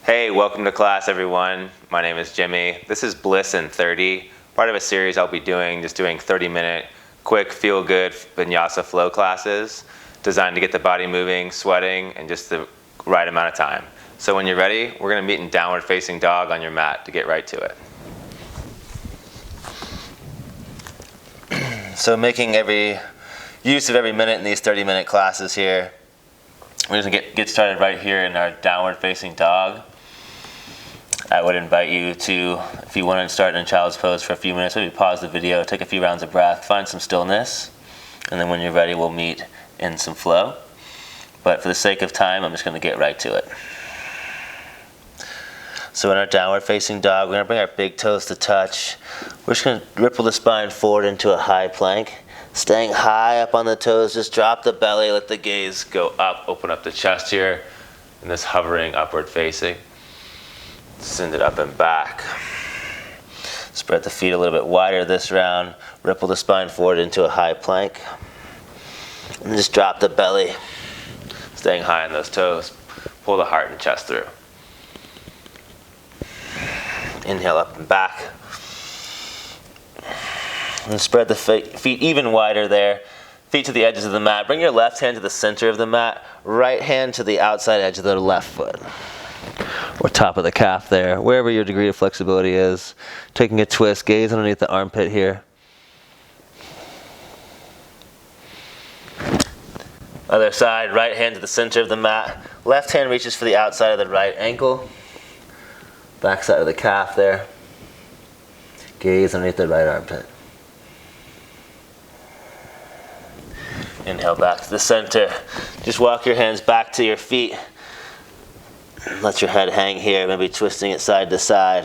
Hey, welcome to class everyone. My name is Jimmy. This is Bliss in 30, part of a series I'll be doing, just doing 30-minute quick feel-good vinyasa flow classes designed to get the body moving, sweating, and just the right amount of time. So when you're ready, we're going to meet in downward facing dog on your mat to get right to it. So making every use of every minute in these 30-minute classes here. We're just going to get started right here in our downward facing dog. I would invite you to, if you want to start in child's pose for a few minutes, maybe pause the video, take a few rounds of breath, find some stillness, and then when you're ready, we'll meet in some flow. But for the sake of time, I'm just going to get right to it. So in our downward facing dog, we're going to bring our big toes to touch. We're just going to ripple the spine forward into a high plank. Staying high up on the toes, just drop the belly, let the gaze go up, open up the chest here, and this hovering upward facing. Send it up and back. Spread the feet a little bit wider this round. Ripple the spine forward into a high plank. And just drop the belly, staying high on those toes. Pull the heart and chest through. Inhale up and back. And spread the feet even wider there. Feet to the edges of the mat. Bring your left hand to the center of the mat. Right hand to the outside edge of the left foot. Or top of the calf there, wherever your degree of flexibility is. Taking a twist, gaze underneath the armpit here. Other side, right hand to the center of the mat. Left hand reaches for the outside of the right ankle. Back side of the calf there. Gaze underneath the right armpit. Inhale back to the center. Just walk your hands back to your feet. Let your head hang here, maybe twisting it side to side.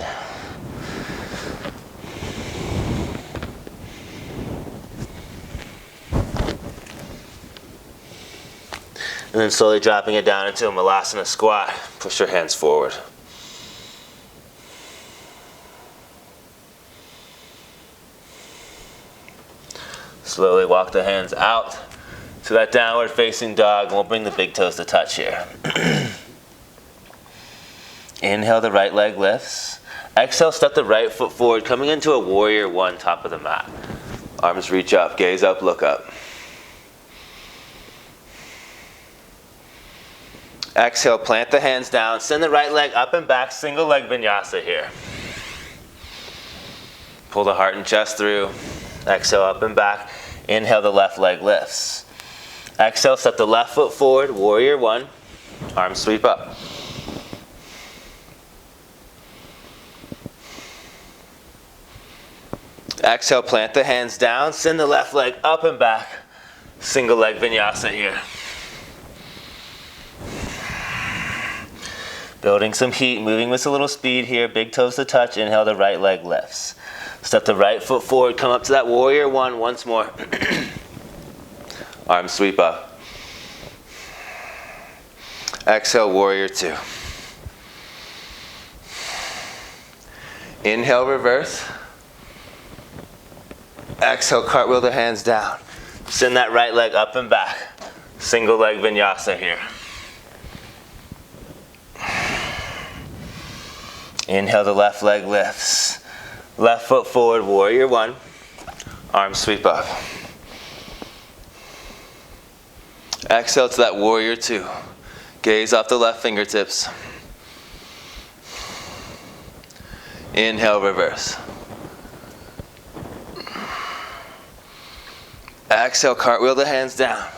And then slowly dropping it down into a malasana squat. Push your hands forward. Slowly walk the hands out to that downward facing dog, and we'll bring the big toes to touch here. Inhale, the right leg lifts. Exhale, step the right foot forward, coming into a warrior one, top of the mat. Arms reach up, gaze up, look up. Exhale, plant the hands down, send the right leg up and back, single leg vinyasa here. Pull the heart and chest through. Exhale, up and back. Inhale, the left leg lifts. Exhale, step the left foot forward, warrior one. Arms sweep up. Exhale, plant the hands down, send the left leg up and back. Single leg vinyasa here. Building some heat, moving with a little speed here. Big toes to touch. Inhale, the right leg lifts. Step the right foot forward, come up to that warrior one once more. Arms sweep up. Exhale, warrior two. Inhale, reverse. Exhale, cartwheel the hands down. Send that right leg up and back. Single leg vinyasa here. Inhale, the left leg lifts. Left foot forward, warrior one. Arms sweep up. Exhale to that warrior two. Gaze off the left fingertips. Inhale, reverse. Exhale, cartwheel the hands down.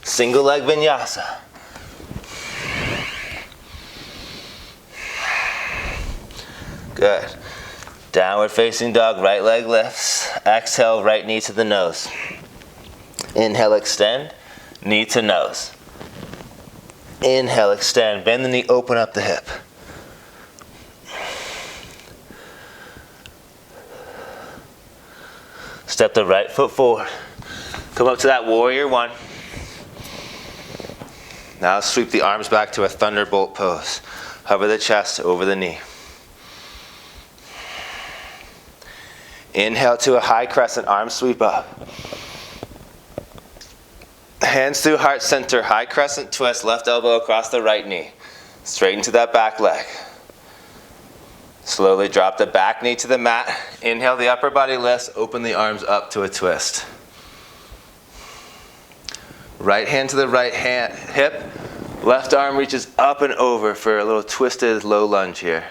Single leg vinyasa. Good. Downward facing dog, right leg lifts. Exhale, right knee to the nose. Inhale, extend, knee to nose. Inhale, extend, bend the knee, open up the hip. Step the right foot forward. Come up to that warrior one. Now sweep the arms back to a thunderbolt pose. Hover the chest over the knee. Inhale to a high crescent, arms sweep up. Hands through heart center, high crescent twist, left elbow across the right knee. Straighten to that back leg. Slowly drop the back knee to the mat. Inhale, the upper body lifts. Open the arms up to a twist. Right hand to the right hip. Left arm reaches up and over for a little twisted low lunge here.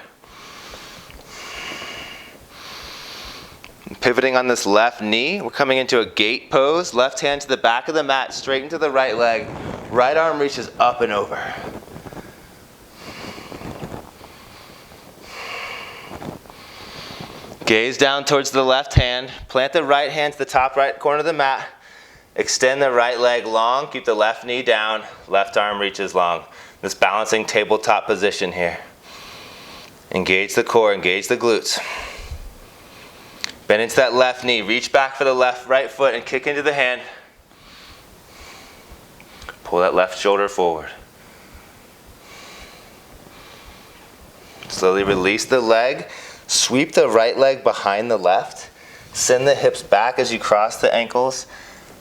Pivoting on this left knee, we're coming into a gate pose. Left hand to the back of the mat, straight into the right leg. Right arm reaches up and over. Gaze down towards the left hand. Plant the right hand to the top right corner of the mat. Extend the right leg long. Keep the left knee down. Left arm reaches long. This balancing tabletop position here. Engage the core, engage the glutes. Bend into that left knee. Reach back for the right foot and kick into the hand. Pull that left shoulder forward. Slowly release the leg. Sweep the right leg behind the left. Send the hips back as you cross the ankles.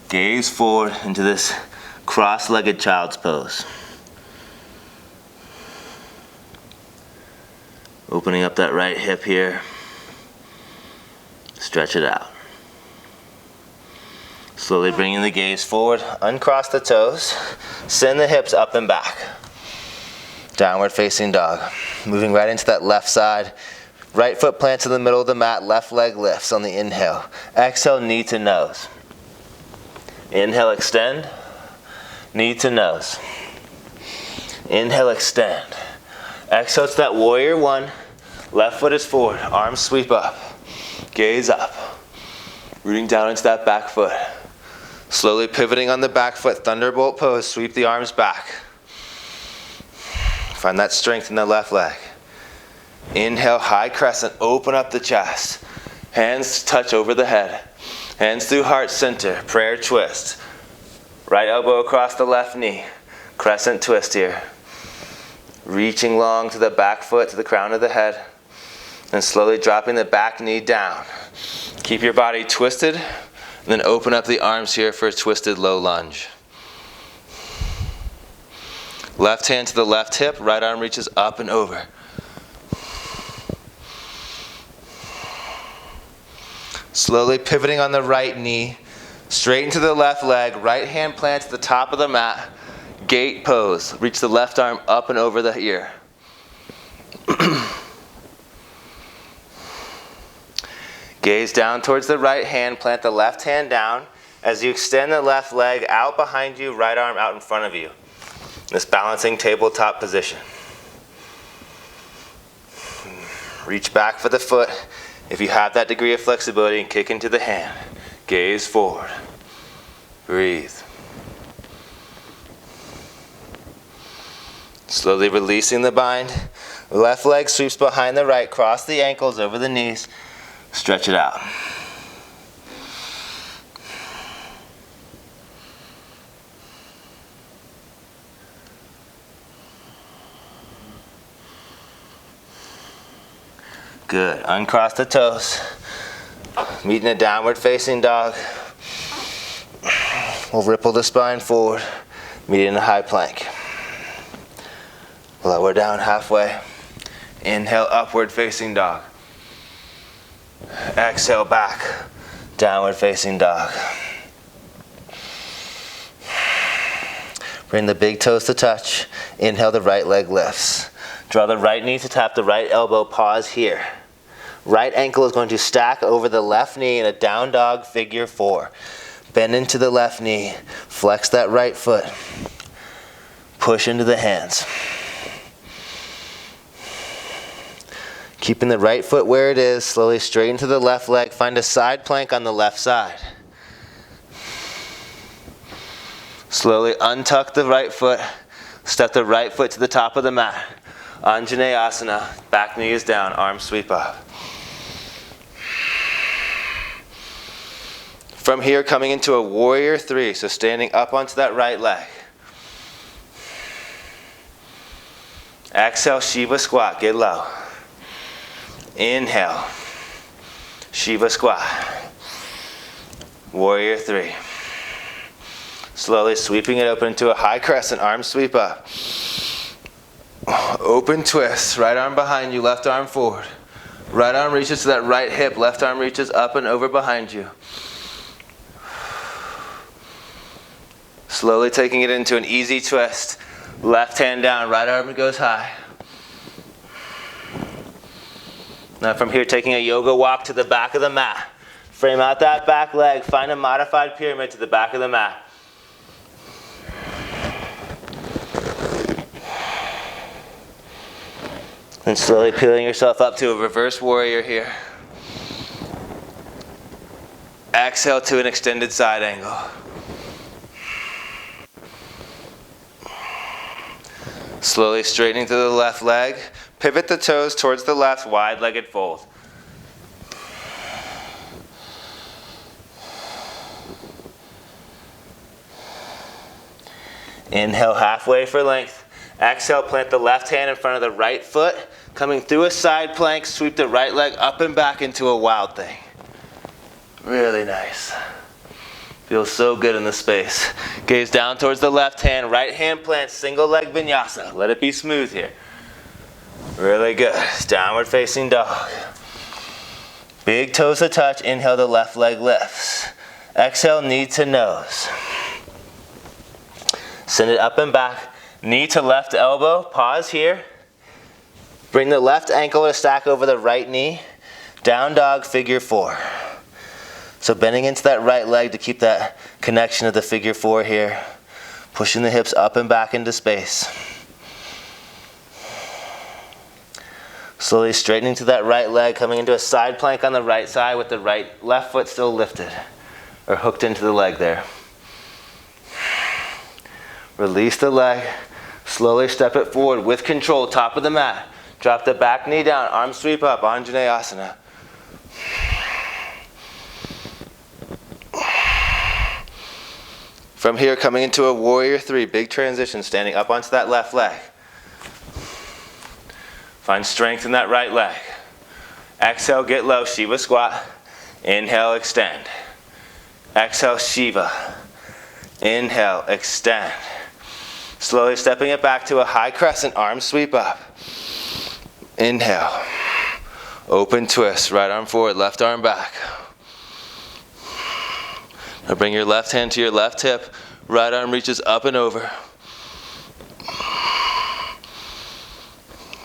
Gaze forward into this cross-legged child's pose. Opening up that right hip here. Stretch it out. Slowly bringing the gaze forward. Uncross the toes. Send the hips up and back. Downward facing dog. Moving right into that left side. Right foot plants in the middle of the mat. Left leg lifts on the inhale. Exhale, knee to nose. Inhale, extend. Knee to nose. Inhale, extend. Exhale to that warrior one. Left foot is forward. Arms sweep up. Gaze up. Rooting down into that back foot. Slowly pivoting on the back foot. Thunderbolt pose. Sweep the arms back. Find that strength in the left leg. Inhale, high crescent. Open up the chest. Hands touch over the head. Hands through heart center, prayer twist. Right elbow across the left knee. Crescent twist here. Reaching long to the back foot, to the crown of the head. And slowly dropping the back knee down. Keep your body twisted. And then open up the arms here for a twisted low lunge. Left hand to the left hip. Right arm reaches up and over. Slowly pivoting on the right knee, straighten to the left leg, right hand plants at the top of the mat, gate pose. Reach the left arm up and over the ear. Gaze down towards the right hand, plant the left hand down. As you extend the left leg out behind you, right arm out in front of you. This balancing tabletop position. Reach back for the foot. If you have that degree of flexibility, and kick into the hand. Gaze forward. Breathe. Slowly releasing the bind. Left leg sweeps behind the right. Cross the ankles over the knees. Stretch it out. Good. Uncross the toes. Meet in a downward facing dog. We'll ripple the spine forward. Meet in a high plank. Lower down halfway. Inhale, upward facing dog. Exhale, back. Downward facing dog. Bring the big toes to touch. Inhale, the right leg lifts. Draw the right knee to tap the right elbow. Pause here. Right ankle is going to stack over the left knee in a down dog figure 4. Bend into the left knee. Flex that right foot. Push into the hands. Keeping the right foot where it is. Slowly straighten to the left leg. Find a side plank on the left side. Slowly untuck the right foot. Step the right foot to the top of the mat. Anjaneyasana. Back knee is down. Arms sweep up. From here, coming into a warrior 3. So standing up onto that right leg. Exhale, Shiva squat. Get low. Inhale. Shiva squat. Warrior 3. Slowly sweeping it open into a high crescent. Arms sweep up. Open twist. Right arm behind you. Left arm forward. Right arm reaches to that right hip, left arm reaches up and over behind you. Slowly taking it into an easy twist. Left hand down, right arm goes high. Now from here, taking a yoga walk to the back of the mat. Frame out that back leg, find a modified pyramid to the back of the mat. And slowly peeling yourself up to a reverse warrior here. Exhale to an extended side angle. Slowly straightening to the left leg. Pivot the toes towards the left, wide-legged fold. Inhale halfway for length. Exhale, plant the left hand in front of the right foot. Coming through a side plank, sweep the right leg up and back into a wild thing. Really nice. Feels so good in the space. Gaze down towards the left hand, right hand plant, single leg vinyasa. Let it be smooth here. Really good. Downward facing dog. Big toes to touch. Inhale, the left leg lifts. Exhale, knee to nose. Send it up and back. Knee to left elbow. Pause here. Bring the left ankle to stack over the right knee. Down dog, figure four. So bending into that right leg to keep that connection to the figure four here. Pushing the hips up and back into space. Slowly straightening to that right leg, coming into a side plank on the right side with the left foot still lifted or hooked into the leg there. Release the leg, slowly step it forward with control, top of the mat. Drop the back knee down, arms sweep up, Anjaneyasana. From here, coming into a warrior three, big transition, standing up onto that left leg. Find strength in that right leg. Exhale, get low, Shiva squat. Inhale, extend. Exhale, Shiva. Inhale, extend. Slowly stepping it back to a high crescent, arms sweep up. Inhale. Open twist, right arm forward, left arm back. Now bring your left hand to your left hip, right arm reaches up and over.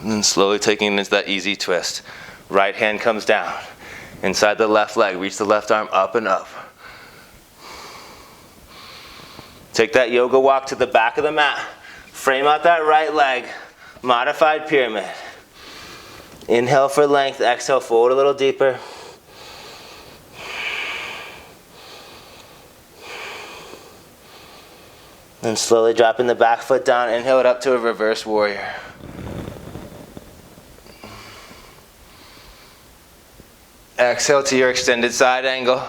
And then slowly taking it into that easy twist. Right hand comes down. Inside the left leg, reach the left arm up and up. Take that yoga walk to the back of the mat. Frame out that right leg, modified pyramid. Inhale for length, exhale, forward a little deeper. Then slowly dropping the back foot down, inhale it up to a reverse warrior. Exhale to your extended side angle.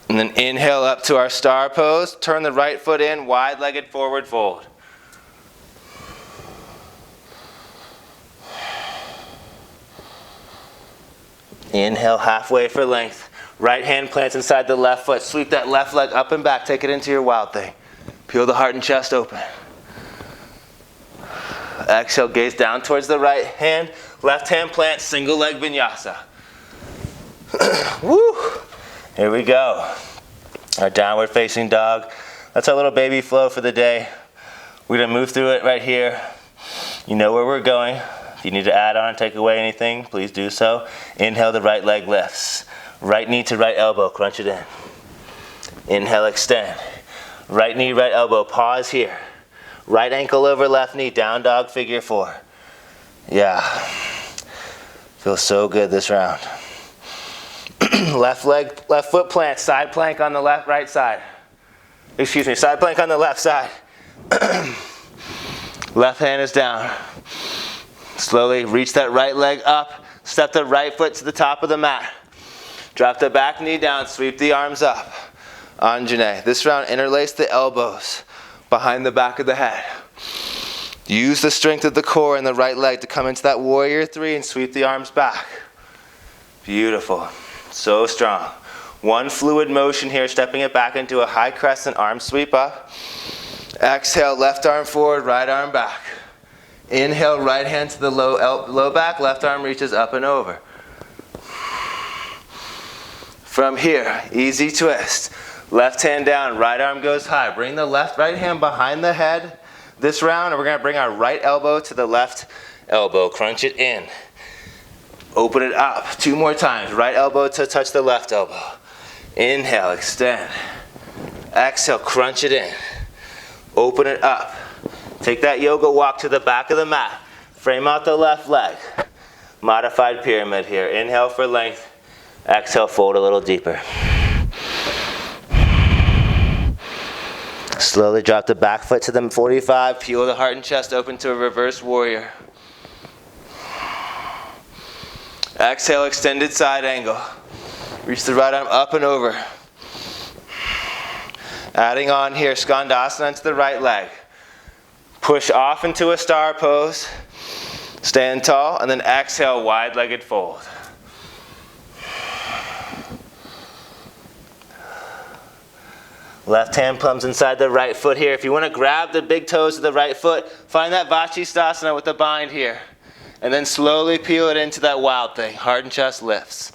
And then inhale up to our star pose. Turn the right foot in, wide-legged forward fold. Inhale halfway for length. Right hand plants inside the left foot. Sweep that left leg up and back. Take it into your wild thing. Peel the heart and chest open. Exhale, gaze down towards the right hand. Left hand plant, single leg vinyasa. Woo! Here we go. Our downward facing dog. That's our little baby flow for the day. We're gonna move through it right here. You know where we're going. If you need to add on, take away anything, please do so. Inhale, the right leg lifts. Right knee to right elbow, crunch it in. Inhale, extend. Right knee, right elbow, pause here. Right ankle over left knee, down dog, figure four. Yeah. Feels so good this round. Left leg, left foot plant, side plank on the right side. Excuse me, side plank on the left side. Left hand is down. Slowly reach that right leg up. Step the right foot to the top of the mat. Drop the back knee down, sweep the arms up. Anjane. This round, interlace the elbows behind the back of the head. Use the strength of the core in the right leg to come into that warrior three and sweep the arms back. Beautiful. So strong. One fluid motion here, stepping it back into a high crescent, arm sweep up. Exhale, left arm forward, right arm back. Inhale, right hand to the low back, left arm reaches up and over. From here, easy twist. Left hand down, right arm goes high. Bring the right hand behind the head this round, and we're gonna bring our right elbow to the left elbow. Crunch it in. Open it up. 2 more times. Right elbow to touch the left elbow. Inhale, extend. Exhale, crunch it in. Open it up. Take that yoga walk to the back of the mat. Frame out the left leg. Modified pyramid here. Inhale for length. Exhale, fold a little deeper. Slowly drop the back foot to the 45. Peel the heart and chest open to a reverse warrior. Exhale, extended side angle. Reach the right arm up and over. Adding on here, skandasana into the right leg. Push off into a star pose. Stand tall, and then exhale, wide-legged fold. Left hand plums inside the right foot here. If you want to grab the big toes of the right foot, find that vajrasana with the bind here. And then slowly peel it into that wild thing. Heart and chest lifts.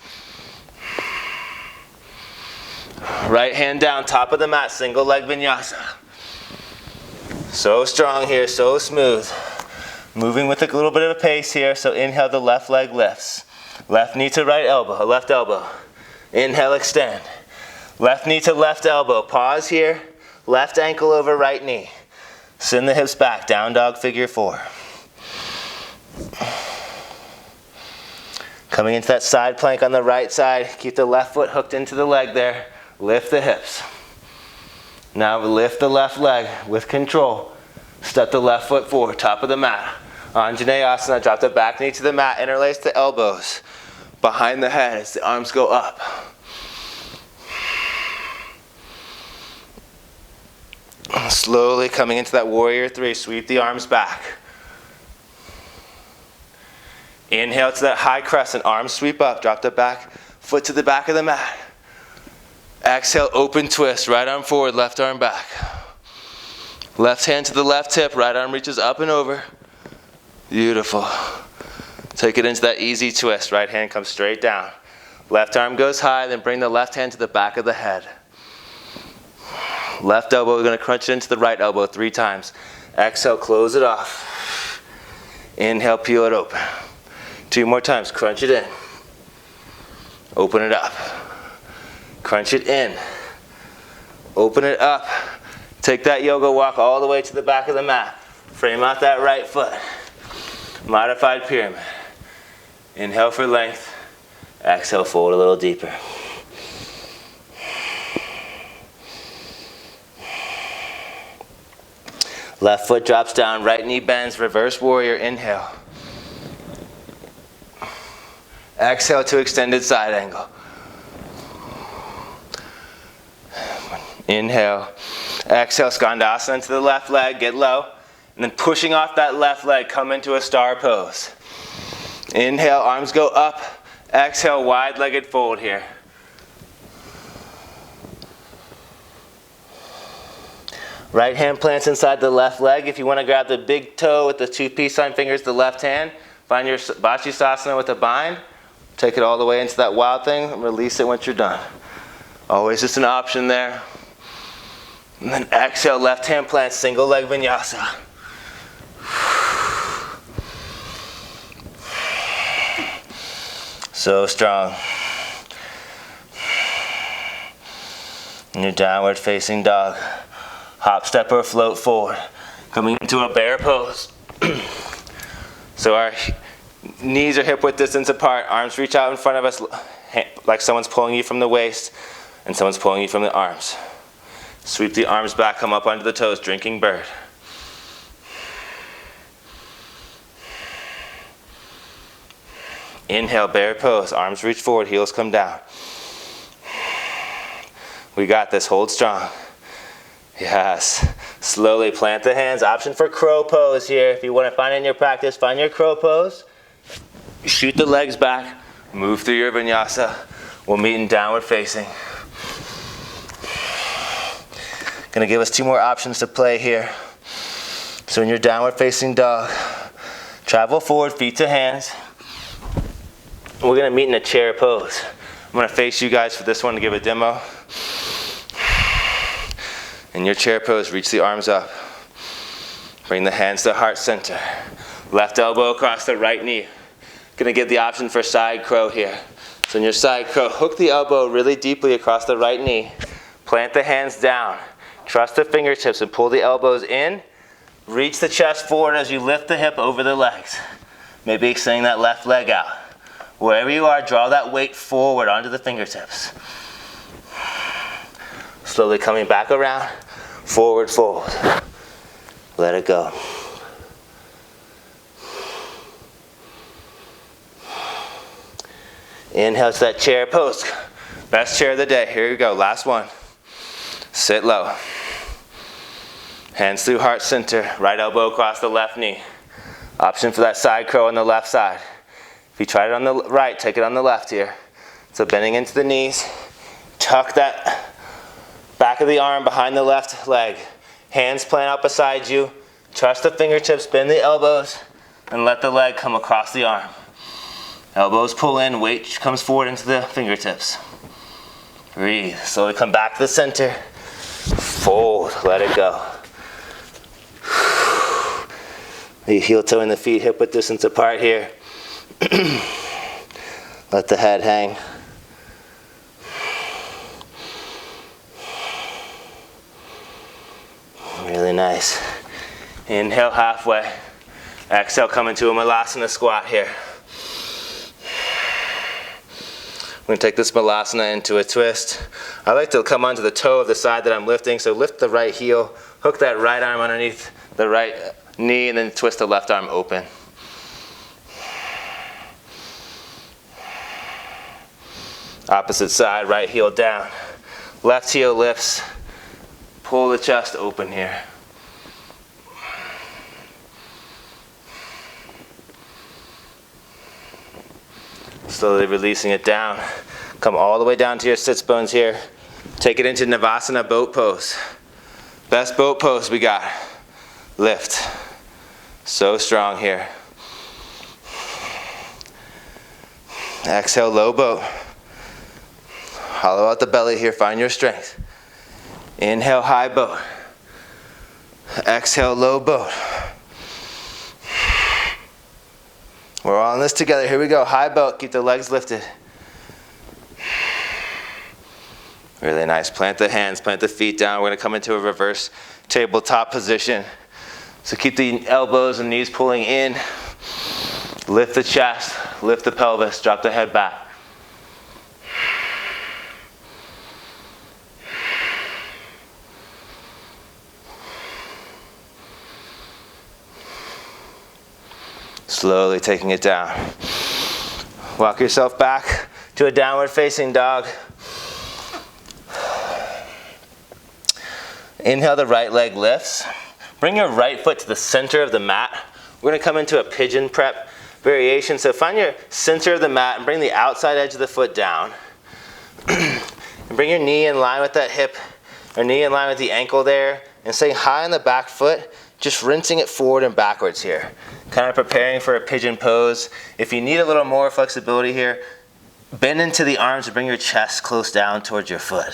Right hand down, top of the mat, single leg vinyasa. So strong here, so smooth. Moving with a little bit of a pace here, so inhale, the left leg lifts. Left knee to right elbow, left elbow. Inhale, extend. Left knee to left elbow, pause here. Left ankle over right knee. Send the hips back, down dog figure 4. Coming into that side plank on the right side, keep the left foot hooked into the leg there. Lift the hips. Now lift the left leg with control. Step the left foot forward, top of the mat. Anjaneyasana, drop the back knee to the mat, interlace the elbows behind the head as the arms go up. Slowly coming into that warrior 3, sweep the arms back. Inhale to that high crescent, arms sweep up, drop the back foot to the back of the mat. Exhale, open twist, right arm forward, left arm back. Left hand to the left hip, right arm reaches up and over. Beautiful. Take it into that easy twist, right hand comes straight down. Left arm goes high, then bring the left hand to the back of the head. Left elbow, we're going to crunch it into the right elbow 3 times. Exhale, close it off. Inhale, peel it open. 2 more times, crunch it in. Open it up. Crunch it in. Open it up. Take that yoga walk all the way to the back of the mat. Frame out that right foot. Modified pyramid. Inhale for length. Exhale, fold a little deeper. Left foot drops down, right knee bends, reverse warrior, inhale. Exhale to extended side angle. Inhale. Exhale, skandasana into the left leg, get low. And then pushing off that left leg, come into a star pose. Inhale, arms go up. Exhale, wide-legged fold here. Right hand plants inside the left leg. If you want to grab the big toe with the 2 peace sign fingers, the left hand, find your vajrasana with a bind. Take it all the way into that wild thing and release it once you're done. Always just an option there. And then exhale, left hand plant, single leg vinyasa. So strong. In your downward facing dog. Hop, step, or float forward. Coming into a bear pose. So our knees are hip width distance apart. Arms reach out in front of us like someone's pulling you from the waist and someone's pulling you from the arms. Sweep the arms back, come up onto the toes, drinking bird. Inhale, bear pose. Arms reach forward, heels come down. We got this, hold strong. Yes. Slowly plant the hands. Option for crow pose here. If you want to find it in your practice, find your crow pose. Shoot the legs back. Move through your vinyasa. We'll meet in downward facing. Gonna give us 2 more options to play here. So in your downward facing dog, Travel forward, feet to hands. We're gonna meet in a chair pose. I'm gonna face you guys for this one to give a demo. In your chair pose, reach the arms up. Bring the hands to heart center. Left elbow across the right knee. Gonna get the option for side crow here. So in your side crow, hook the elbow really deeply across the right knee. Plant the hands down. Trust the fingertips and pull the elbows in. Reach the chest forward as you lift the hip over the legs. Maybe extending that left leg out. Wherever you are, draw that weight forward onto the fingertips. Slowly coming back around, forward fold. Let it go. Inhale to that chair pose. Best chair of the day. Here you go, last one. Sit low. Hands through heart center, right elbow across the left knee. Option for that side crow on the left side. If you tried it on the right, take it on the left here. So bending into the knees, tuck that back of the arm behind the left leg. Hands plant out beside you. Trust the fingertips, bend the elbows, and let the leg come across the arm. Elbows pull in, weight comes forward into the fingertips. Breathe, slowly come back to the center. Fold, let it go. The heel toe and the feet hip width distance apart here. Let the head hang. Really nice. Inhale halfway. Exhale, come into a Malasana squat here. We're going to take this Malasana into a twist. I like to come onto the toe of the side that I'm lifting, so lift the right heel, hook that right arm underneath the right knee, and then twist the left arm open. Opposite side, right heel down. Left heel lifts. Pull the chest open here. Slowly releasing it down. Come all the way down to your sits bones here. Take it into Navasana boat pose. Best boat pose we got. Lift. So strong here. Exhale, low boat. Hollow out the belly here, find your strength. Inhale, high boat. Exhale, low boat. We're all in this together. Here we go. High boat. Keep the legs lifted. Really nice. Plant the hands, plant the feet down. We're going to come into a reverse tabletop position. So keep the elbows and knees pulling in. Lift the chest, lift the pelvis, drop the head back. Slowly taking it down. Walk yourself back to a downward facing dog. Inhale, the right leg lifts. Bring your right foot to the center of the mat. We're going to come into a pigeon prep variation. So find your center of the mat and bring the outside edge of the foot down. And bring your knee in line with that hip, or knee in line with the ankle there. And stay high on the back foot, just rinsing it forward and backwards here. Kind of preparing for a pigeon pose. If you need a little more flexibility here, bend into the arms and bring your chest close down towards your foot.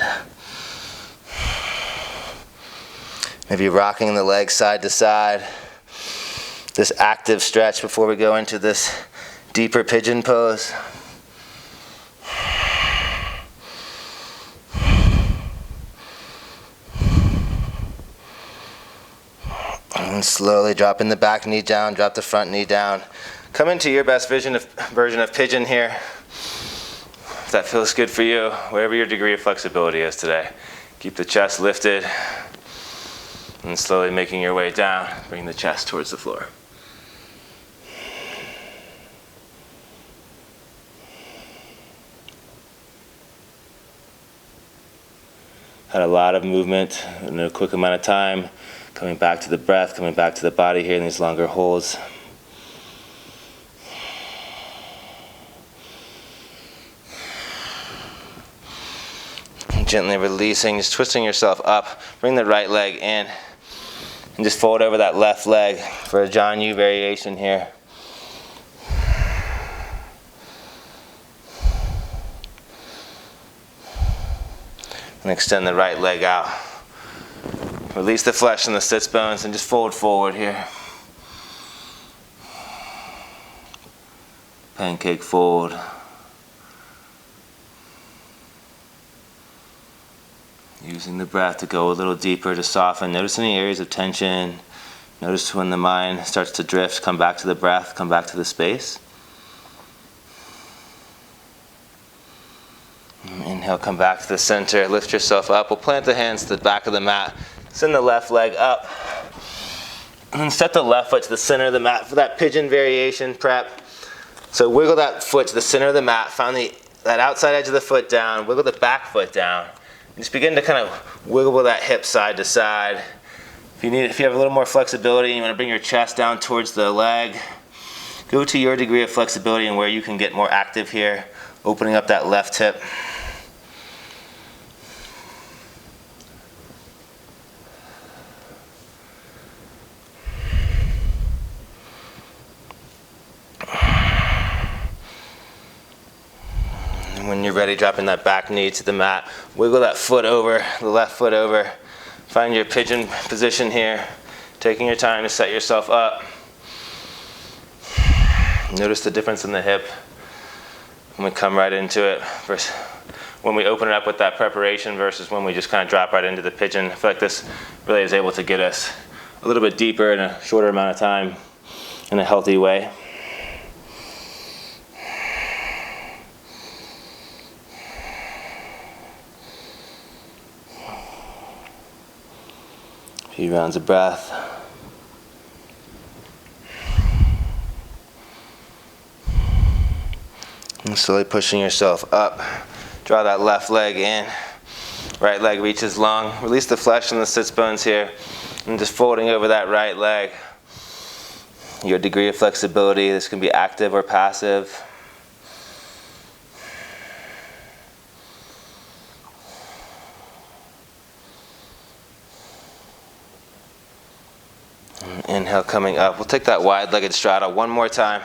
Maybe rocking the legs side to side. This active stretch before we go into this deeper pigeon pose. And slowly dropping the back knee down, drop the front knee down. Come into your best version of pigeon here. If that feels good for you, whatever your degree of flexibility is today. Keep the chest lifted. And slowly making your way down, bring the chest towards the floor. Had a lot of movement in a quick amount of time. Coming back to the breath, coming back to the body here in these longer holds. Gently releasing, just twisting yourself up. Bring the right leg in. And just fold over that left leg for a John U variation here. And extend the right leg out. Release the flesh in the sits bones and just fold forward here. Pancake fold. Using the breath to go a little deeper to soften. Notice any areas of tension. Notice when the mind starts to drift, come back to the breath, come back to the space. Inhale, come back to the center, lift yourself up. We'll plant the hands to the back of the mat. Send the left leg up. And then step the left foot to the center of the mat for that pigeon variation prep. So wiggle that foot to the center of the mat, find that outside edge of the foot down, wiggle the back foot down. And just begin to kind of wiggle that hip side to side. If you have a little more flexibility and you want to bring your chest down towards the leg, go to your degree of flexibility and where you can get more active here, opening up that left hip. And when you're ready, dropping that back knee to the mat, wiggle that foot over, the left foot over. Find your pigeon position here, taking your time to set yourself up. Notice the difference in the hip when we come right into it versus when we open it up with that preparation versus when we just kind of drop right into the pigeon. I feel like this really is able to get us a little bit deeper in a shorter amount of time in a healthy way. A few rounds of breath. And slowly pushing yourself up. Draw that left leg in. Right leg reaches long. Release the flesh in the sits bones here. And just folding over that right leg. Your degree of flexibility, this can be active or passive. Inhale, coming up. We'll take that wide-legged straddle one more time.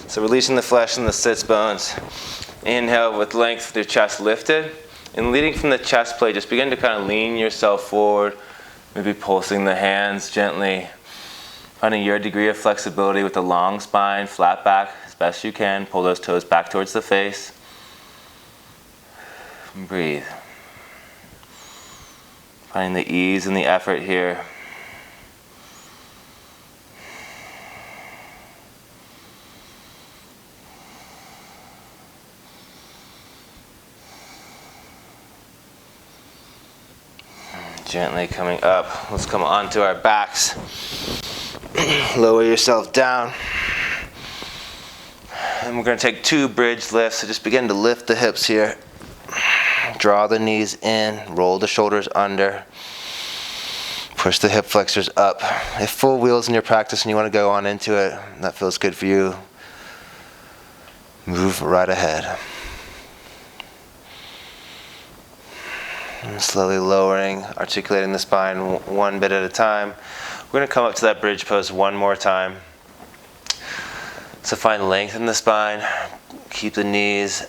So releasing the flesh in the sits bones. Inhale with length with your chest lifted. And leading from the chest plate, just begin to kind of lean yourself forward. Maybe pulsing the hands gently. Finding your degree of flexibility with the long spine, flat back as best you can. Pull those toes back towards the face. And breathe. Finding the ease and the effort here. Gently coming up. Let's come onto our backs. Lower yourself down. And we're going to take 2 bridge lifts. So just begin to lift the hips here. Draw the knees in. Roll the shoulders under. Push the hip flexors up. If full wheels in your practice and you want to go on into it, that feels good for you, move right ahead. And slowly lowering, articulating the spine one bit at a time. We're going to come up to that bridge pose one more time. So find length in the spine. Keep the knees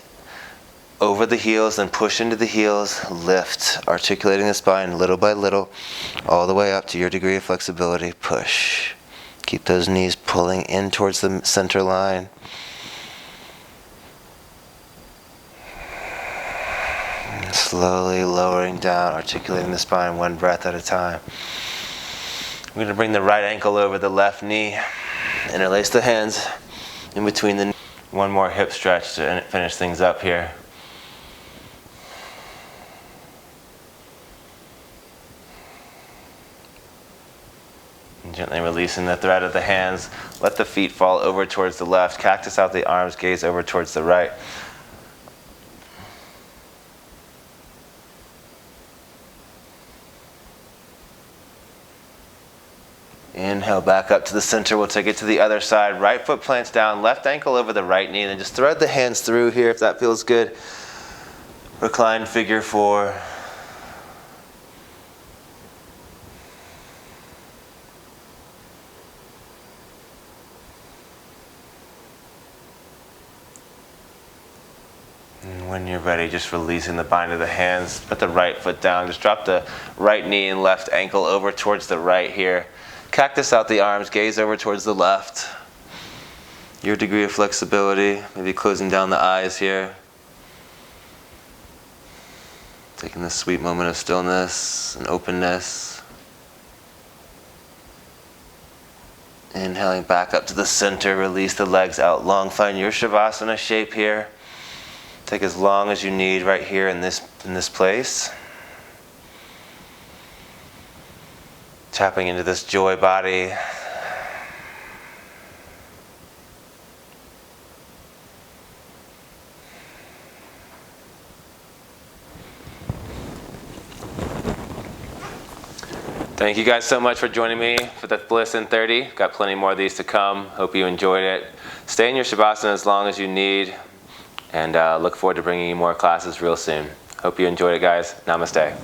over the heels, then push into the heels. Lift, articulating the spine little by little, all the way up to your degree of flexibility. Push. Keep those knees pulling in towards the center line. Slowly lowering down, articulating the spine one breath at a time. We're going to bring the right ankle over the left knee. Interlace the hands in between the knees. One more hip stretch to finish things up here. And gently releasing the thread of the hands. Let the feet fall over towards the left. Cactus out the arms, gaze over towards the right. Inhale back up to the center. We'll take it to the other side. Right foot plants down, left ankle over the right knee. Then just thread the hands through here if that feels good. Reclined figure 4. And when you're ready, just releasing the bind of the hands. Put the right foot down. Just drop the right knee and left ankle over towards the right here. Cactus out the arms, gaze over towards the left. Your degree of flexibility, maybe closing down the eyes here. Taking this sweet moment of stillness and openness. Inhaling back up to the center, release the legs out long. Find your shavasana shape here. Take as long as you need right here in this place. Tapping into this joy body. Thank you guys so much for joining me for the Bliss in 30. Got plenty more of these to come. Hope you enjoyed it. Stay in your shavasana as long as you need, and look forward to bringing you more classes real soon. Hope you enjoyed it, guys. Namaste.